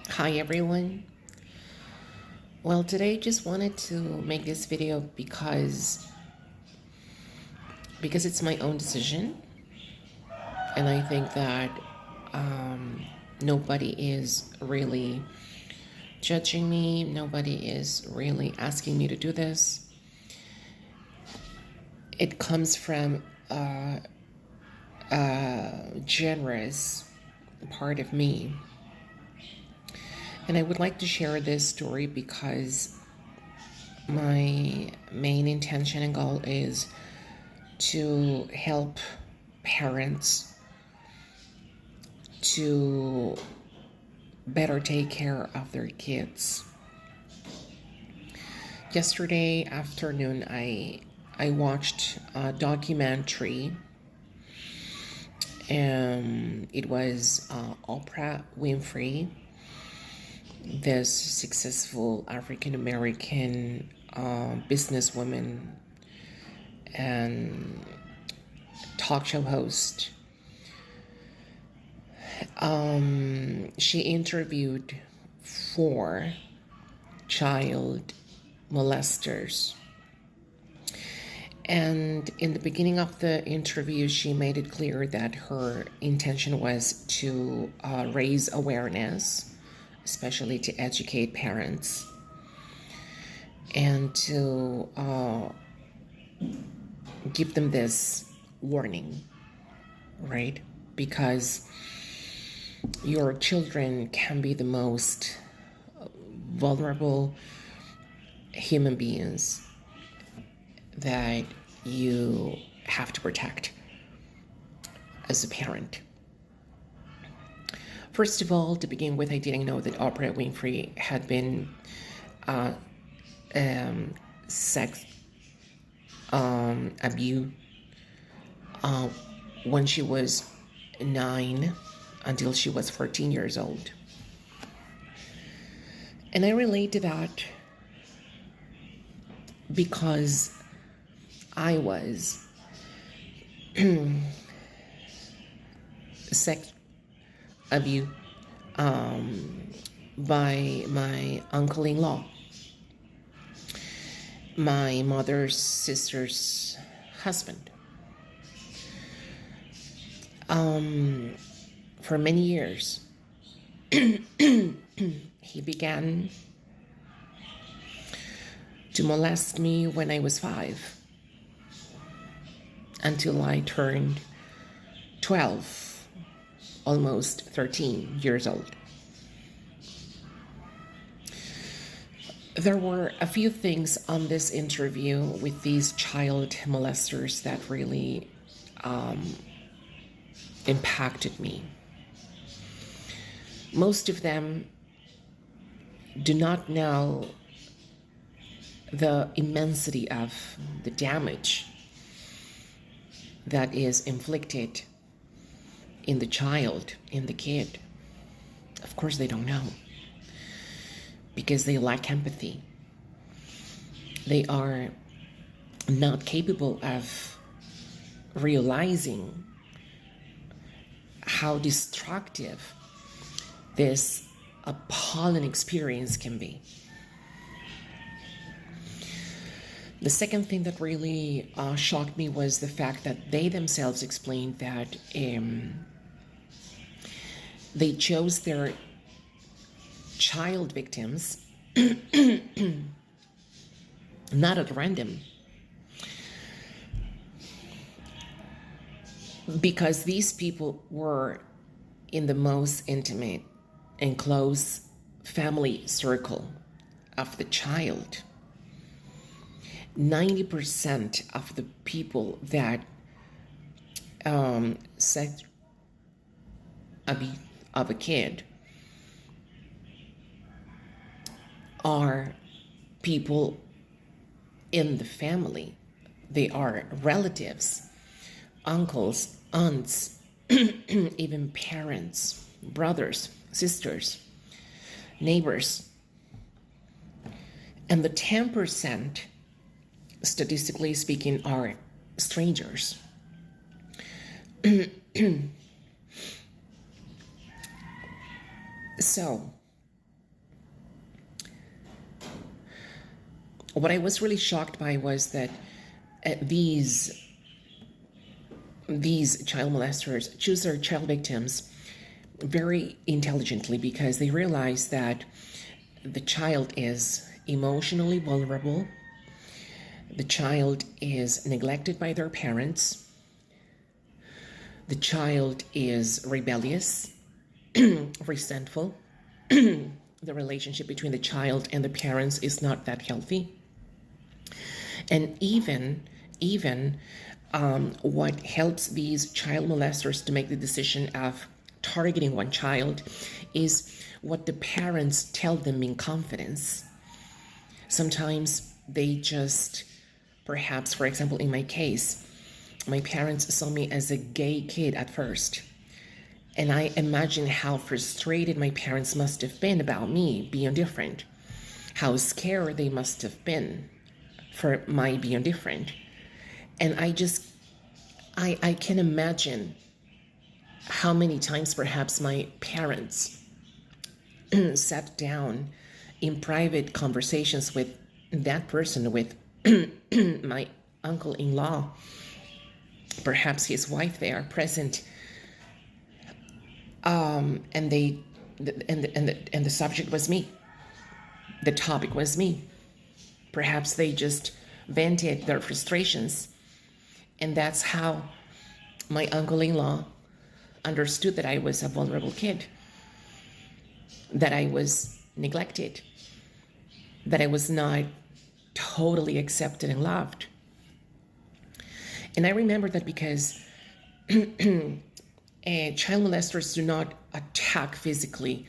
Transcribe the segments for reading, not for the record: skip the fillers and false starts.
Hi everyone. Well, today just wanted to make this video because it's my own decision, and I think that nobody is really judging me. Nobody is really asking me to do this. It comes from a generous part of me, and I would like to share this story because my main intention and goal is to help parents to better take care of their kids. Yesterday afternoon, I watched a documentary, and it was Oprah Winfrey, this successful African American businesswoman and talk show host. She interviewed 4 child molesters. And in the beginning of the interview, she made it clear that her intention was to raise awareness, especially to educate parents, and to give them this warning, right? Because your children can be the most vulnerable human beings that you have to protect as a parent. First of all, to begin with, I didn't know that Oprah Winfrey had been sex abused when she was 9 until she was 14 years old. And I relate to that because I was sex abused by my uncle-in-law, my mother's sister's husband. For many years, he began to molest me when I was 5 until I turned 12, almost 13 years old. There were a few things on this interview with these child molesters that really impacted me. Most of them do not know the immensity of the damage that is inflicted in the child, in the kid. Of course, they don't know because they lack empathy. They are not capable of realizing how destructive this appalling experience can be. The second thing that really shocked me was the fact that they themselves explained that they chose their child victims not at random, because these people were in the most intimate and close family circle of the child. 90% of the people that sex abuse of a kid are people in the family. They are relatives, uncles, aunts, even parents, brothers, sisters, neighbors. And the 10%, statistically speaking, are strangers. So, what I was really shocked by was that these child molesters choose their child victims very intelligently, because they realize that the child is emotionally vulnerable, the child is neglected by their parents, the child is rebellious, resentful. The relationship between the child and the parents is not that healthy. And even what helps these child molesters to make the decision of targeting one child is what the parents tell them in confidence. Sometimes they just, perhaps, for example, in my case, my parents saw me as a gay kid at first. And I imagine how frustrated my parents must have been about me being different, how scared they must have been for my being different. And I can imagine how many times perhaps my parents sat down in private conversations with that person, with my uncle-in-law, perhaps his wife there present, and the subject was me. The topic was me. Perhaps they just vented their frustrations, and that's how my uncle-in-law understood that I was a vulnerable kid, that I was neglected, that I was not totally accepted and loved. And I remember that because child molesters do not attack physically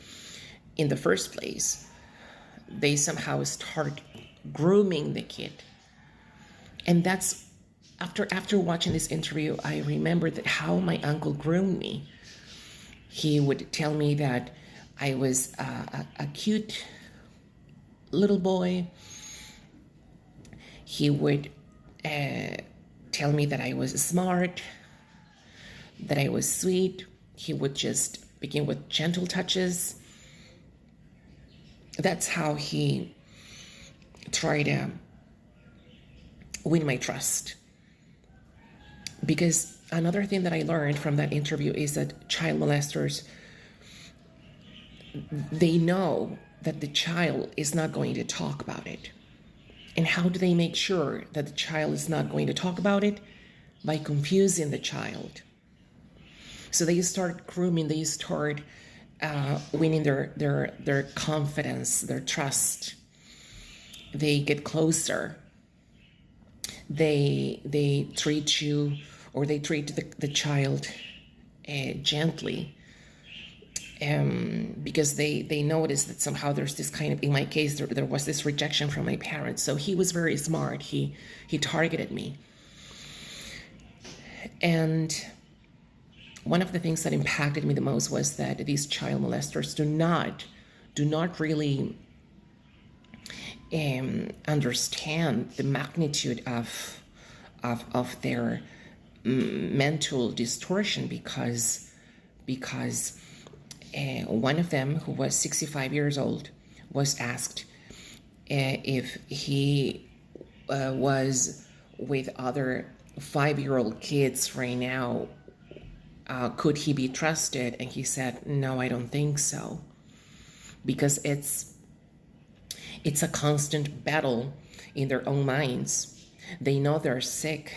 in the first place. They somehow start grooming the kid. And that's after watching this interview, I remembered that how my uncle groomed me. He would tell me that I was a cute little boy. He would tell me that I was smart, that I was sweet. He would just begin with gentle touches. That's how he tried to win my trust. Because another thing that I learned from that interview is that child molesters, they know that the child is not going to talk about it. And how do they make sure that the child is not going to talk about it? By confusing the child. So they start grooming, they start winning their confidence, their trust. They get closer. They treat you, or they treat the child gently, because they notice that somehow there's this kind of, in my case, there was this rejection from my parents. So he was very smart. He targeted me. And one of the things that impacted me the most was that these child molesters do not really understand the magnitude of their mental distortion, because one of them, who was 65 years old, was asked if he was with other 5-year-old kids right now, could he be trusted? And he said, no, I don't think so, because it's a constant battle in their own minds. They know they're sick.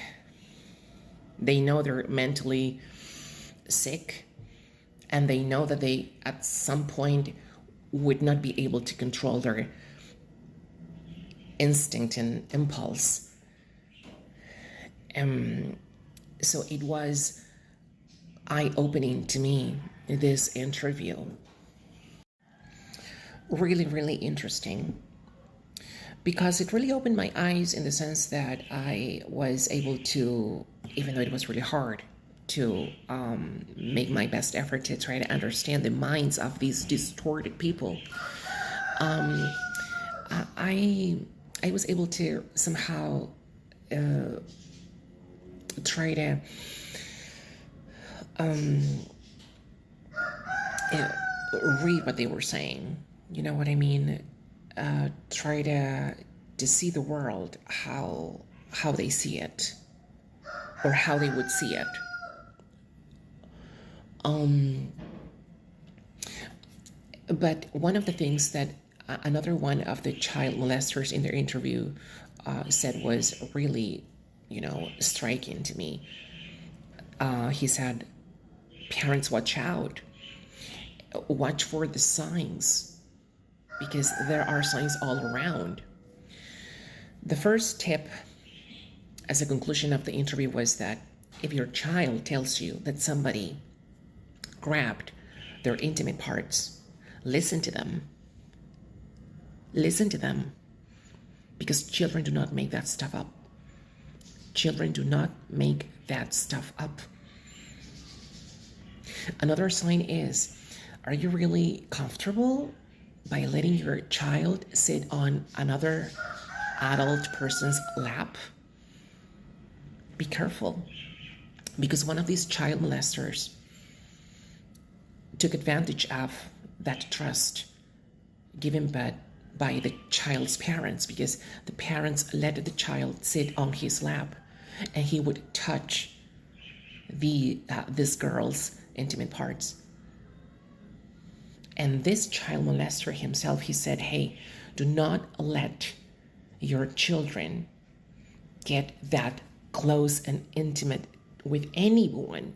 They know they're mentally sick. And they know that they, at some point, would not be able to control their instinct and impulse. So it was eye-opening to me, this interview. Really, really interesting, because it really opened my eyes in the sense that I was able to, even though it was really hard, to make my best effort to try to understand the minds of these distorted people. I was able to somehow try to read what they were saying. You know what I mean? Try to to see the world how they see it, or how they would see it. But one of the things that another one of the child molesters in their interview said was really, striking to me. He said, "Parents, watch out. Watch for the signs, because there are signs all around." The first tip, as a conclusion of the interview, was that if your child tells you that somebody grabbed their intimate parts, listen to them. Listen to them, because children do not make that stuff up. Children do not make that stuff up. Another sign is, are you really comfortable by letting your child sit on another adult person's lap? Be careful, because one of these child molesters took advantage of that trust given by the child's parents, because the parents let the child sit on his lap, and he would touch this girl's intimate parts. And this child molester himself, he said, "Hey, do not let your children get that close and intimate with anyone.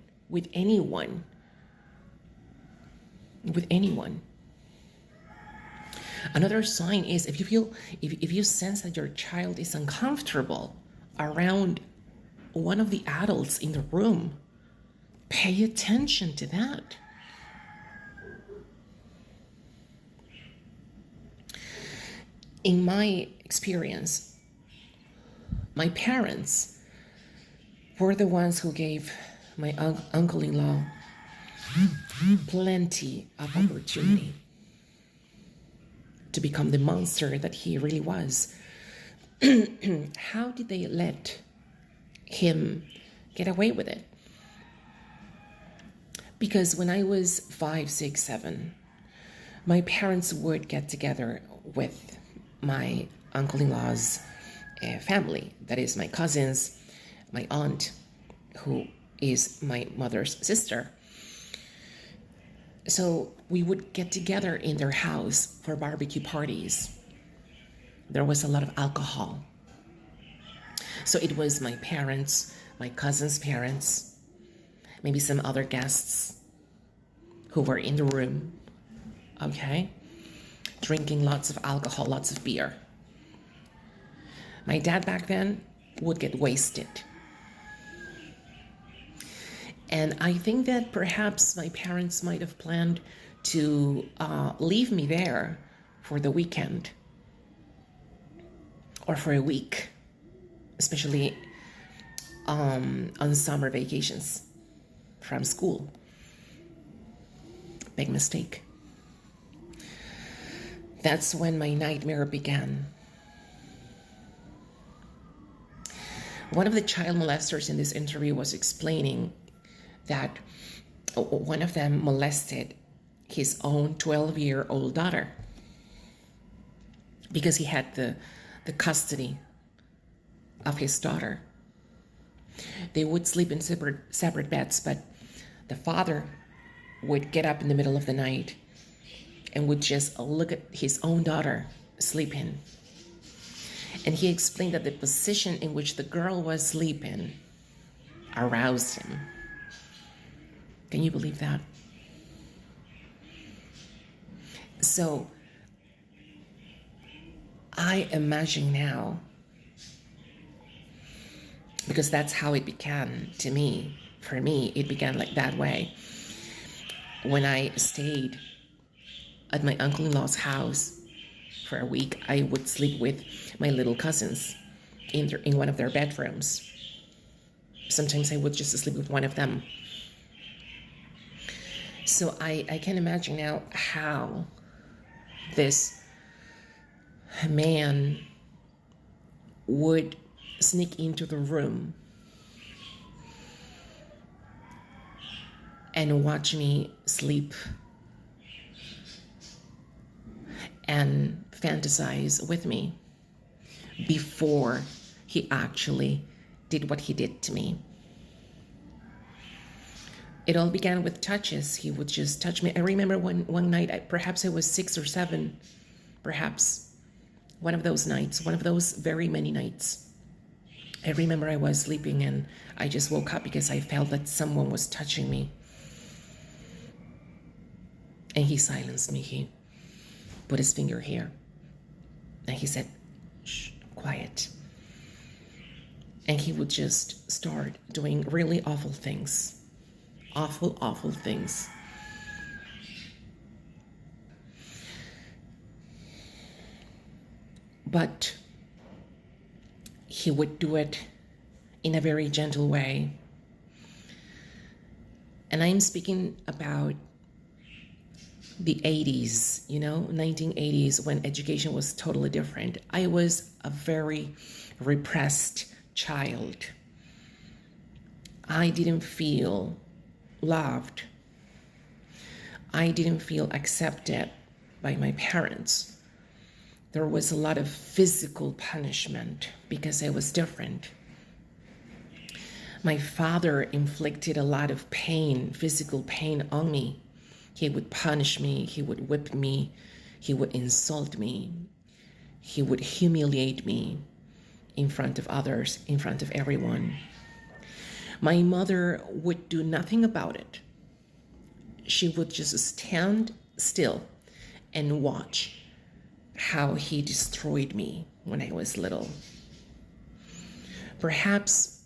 Another sign is, if you sense that your child is uncomfortable around one of the adults in the room, pay attention to that. In my experience, my parents were the ones who gave my uncle-in-law plenty of opportunity to become the monster that he really was. How did they let him get away with it? Because when I was 5, 6, 7, my parents would get together with my uncle-in-law's family. That is my cousins, my aunt, who is my mother's sister. So we would get together in their house for barbecue parties. There was a lot of alcohol. So it was my parents, my cousin's parents, maybe some other guests who were in the room, okay, drinking lots of alcohol, lots of beer. My dad back then would get wasted. And I think that perhaps my parents might have planned to leave me there for the weekend or for a week, especially on summer vacations from school. Big mistake. That's when my nightmare began. One of the child molesters in this interview was explaining that one of them molested his own 12-year-old daughter because he had the custody of his daughter. They would sleep in separate beds, but the father would get up in the middle of the night and would just look at his own daughter sleeping. And he explained that the position in which the girl was sleeping aroused him. Can you believe that? So I imagine now, because that's how it began to me. For me, it began like that way. When I stayed at my uncle-in-law's house for a week, I would sleep with my little cousins in one of their bedrooms. Sometimes I would just sleep with one of them. So I can imagine now how this man would sneak into the room and watch me sleep and fantasize with me, before he actually did what he did to me. It all began with touches. He would just touch me. I remember one night, perhaps I was 6 or 7, perhaps one of those nights, one of those very many nights. I remember I was sleeping and I just woke up because I felt that someone was touching me. And he silenced me. He put his finger here. And he said, shh, quiet. And he would just start doing really awful things. Awful, awful things. But he would do it in a very gentle way. And I'm speaking about the 80s, 1980s, when education was totally different. I was a very repressed child. I didn't feel loved. I didn't feel accepted by my parents. There was a lot of physical punishment because I was different. My father inflicted a lot of pain, physical pain on me. He would punish me, he would whip me, he would insult me, he would humiliate me in front of others, in front of everyone. My mother would do nothing about it. She would just stand still and watch how he destroyed me when I was little. Perhaps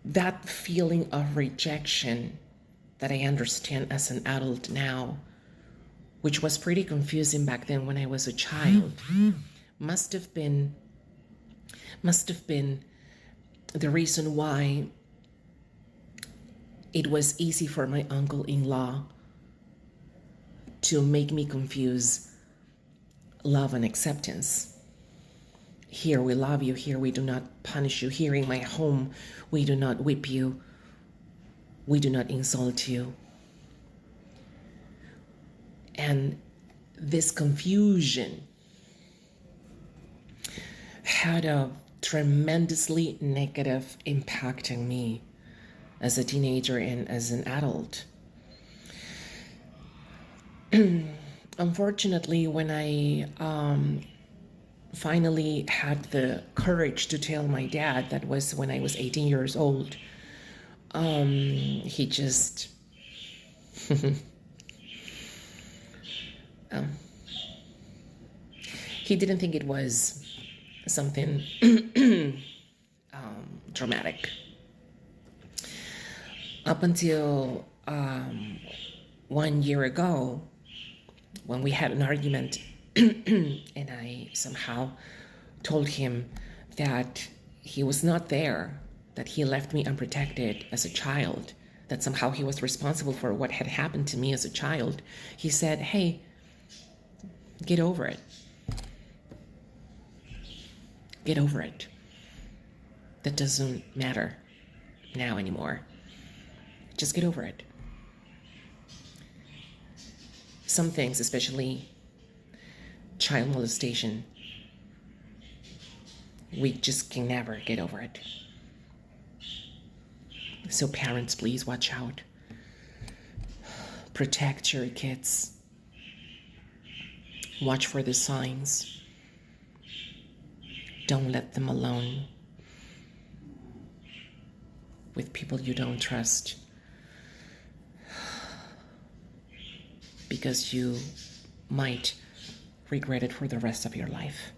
that feeling of rejection that I understand as an adult now, which was pretty confusing back then when I was a child, must have been the reason why it was easy for my uncle-in-law to make me confuse love and acceptance. Here we love you, here we do not punish you, here in my home we do not whip you, we do not insult you. And this confusion had a tremendously negative impact on me as a teenager and as an adult. Unfortunately, when I finally had the courage to tell my dad, that was when I was 18 years old, he just he didn't think it was something dramatic. Up until 1 year ago, when we had an argument and I somehow told him that he was not there, that he left me unprotected as a child, that somehow he was responsible for what had happened to me as a child, he said, hey, get over it. Get over it. That doesn't matter now anymore. Just get over it. Some things, especially child molestation, we just can never get over it. So parents, please watch out. Protect your kids. Watch for the signs. Don't let them alone with people you don't trust, because you might regret it for the rest of your life.